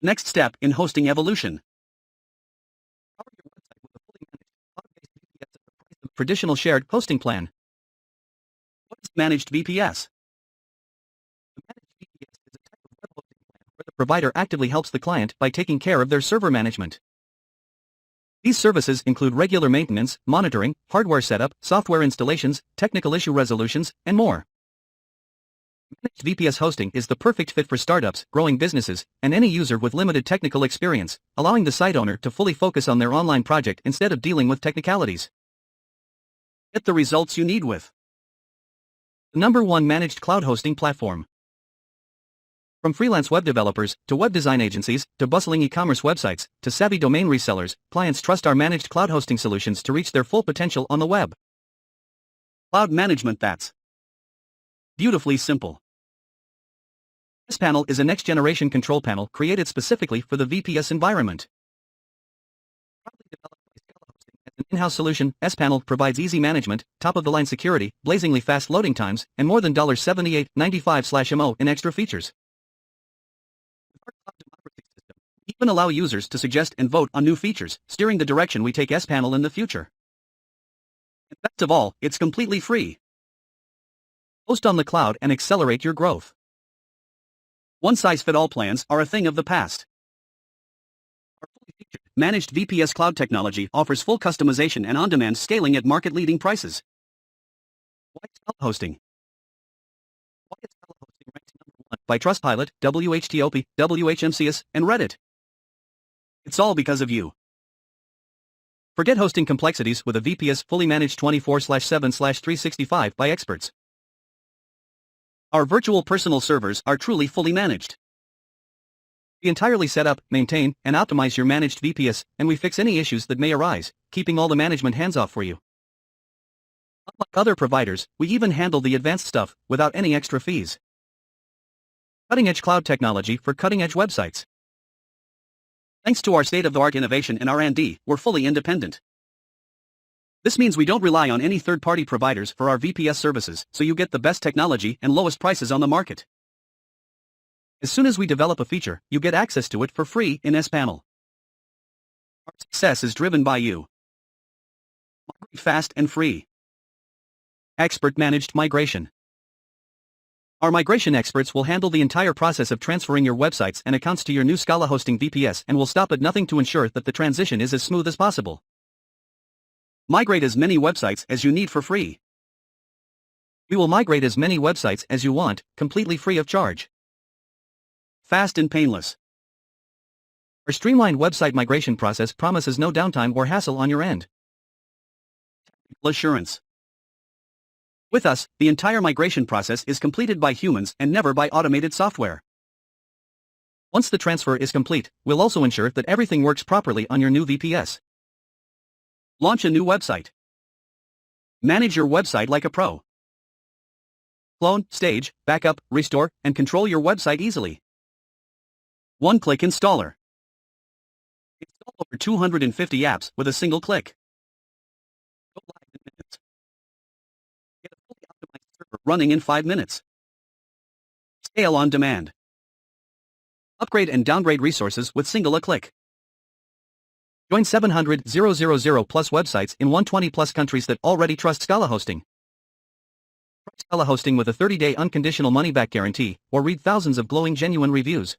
Next step in hosting evolution. Power your website with a fully managed, cloud-based VPS at the price of a traditional shared hosting plan. What is managed VPS? The managed VPS is a type of web hosting plan where the provider actively helps the client by taking care of their server management. These services include regular maintenance, monitoring, hardware setup, software installations, technical issue resolutions, and more. Managed VPS hosting is the perfect fit for startups, growing businesses, and any user with limited technical experience, allowing the site owner to fully focus on their online project instead of dealing with technicalities. Get the results you need with the #1 managed cloud hosting platform. From freelance web developers, to web design agencies, to bustling e-commerce websites, to savvy domain resellers, clients trust our managed cloud hosting solutions to reach their full potential on the web. Cloud management that's beautifully simple. S-Panel is a next-generation control panel created specifically for the VPS environment. Proudly developed by scalahosting as an in-house solution, S-Panel provides easy management, top-of-the-line security, blazingly fast loading times, and more than $78.95/MO in extra features. With our cloud democracy system, we even allow users to suggest and vote on new features, steering the direction we take S-Panel in the future. And best of all, it's completely free. Host on the cloud and accelerate your growth. One-size-fit-all plans are a thing of the past. Our fully featured, managed VPS cloud technology offers full customization and on-demand scaling at market-leading prices. Why scalahosting? Why is scalahosting ranked #1 by Trustpilot, WHTOP, WHMCS, and Reddit? It's all because of you. Forget hosting complexities with a VPS fully managed 24/7/365 by experts. Our virtual personal servers are truly fully managed. We entirely set up, maintain, and optimize your managed VPS, and we fix any issues that may arise, keeping all the management hands-off for you. Unlike other providers, we even handle the advanced stuff, without any extra fees. Cutting-edge cloud technology for cutting-edge websites. Thanks to our state-of-the-art innovation in R&D, we're fully independent. This means we don't rely on any third-party providers for our VPS services, so you get the best technology and lowest prices on the market. As soon as we develop a feature, you get access to it for free in S-Panel. Our success is driven by you. Migrate fast and free. Expert-managed migration. Our migration experts will handle the entire process of transferring your websites and accounts to your new scalahosting VPS and will stop at nothing to ensure that the transition is as smooth as possible. Migrate as many websites as you need for free. We will migrate as many websites as you want, completely free of charge. Fast and painless. Our streamlined website migration process promises no downtime or hassle on your end. Technical assurance. With us, the entire migration process is completed by humans and never by automated software. Once the transfer is complete, we'll also ensure that everything works properly on your new VPS. Launch a new website. Manage your website like a pro. Clone, stage, backup, restore, and control your website easily. One-click installer. Install over 250 apps with a single click. Go live in minutes. Get a fully optimized server running in 5 minutes. Scale on demand. Upgrade and downgrade resources with a click. Join 700,000 plus websites in 120 plus countries that already trust scalahosting. Try scalahosting with a 30-day unconditional money-back guarantee, or read thousands of glowing genuine reviews.